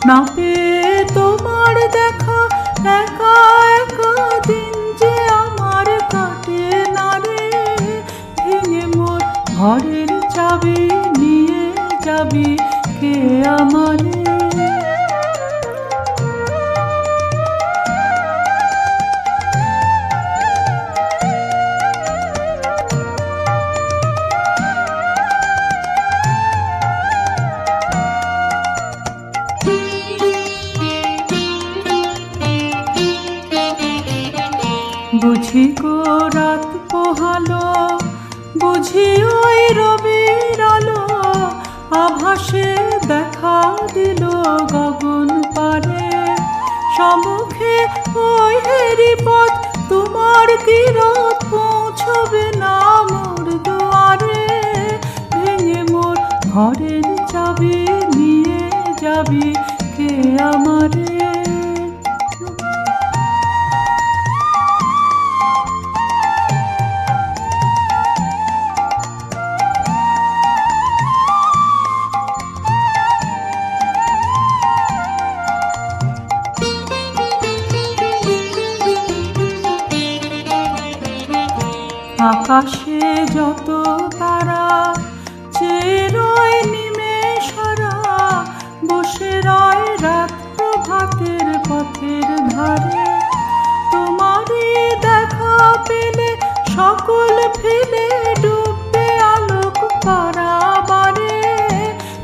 না পেয়ে তোমার দেখা একা একা দিন যে আমার কাটে না রে। ভেঙে মোর ঘরের চাবি নিয়ে যাবি কে আমারে। বুঝি গো রাত পোহালো, বুঝি ওই রবির আলো, আভাসে দেখা দিল গগন পারে। সম্মুখে ওই হেরিপথ তোমার কিরত পৌঁছবে না মোর দুয়ারে। ভেঙে মোর ঘরের চাবি নিয়ে যাবি কে আমারে। আকাশে যত তারা চেয়ে রয় নিমেষারা, বসে রয় রাত প্রভাতের পথের ধারে। তোমারই দেখা পেলে সকল ফেলে ডুববে আলোক পারাবারে।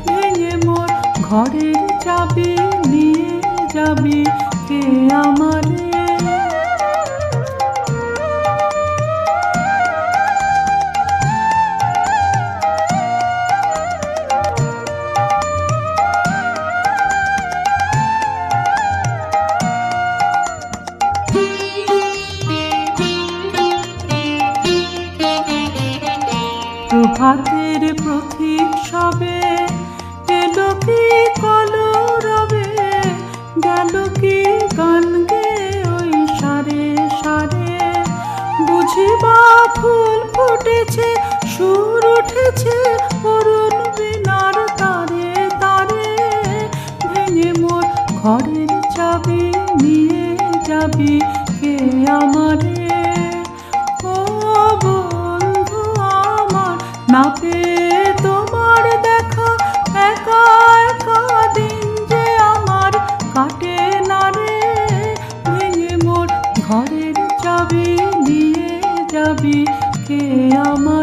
ভেঙে মোর ঘরের চাবি নিয়ে যাবি কে আমারে। প্রভাতের প্রতীক সবে এলো কি কলরবে, গেল কি গান গে ওই সারে সারে। বুঝিবা ফুল ফুটেছে, সুর উঠেছে অরুণ বীণার তারে তারে। ভেঙে মোর ঘরের চাবি নিয়ে যাবি কে আমারে। ও বন্ধু আমার, না পেয়ে তোমার দেখা একা একা দিন যে আমার কাটে না রে। ভেঙে মোর ঘরের চাবি নিয়ে যাবি কে আমার।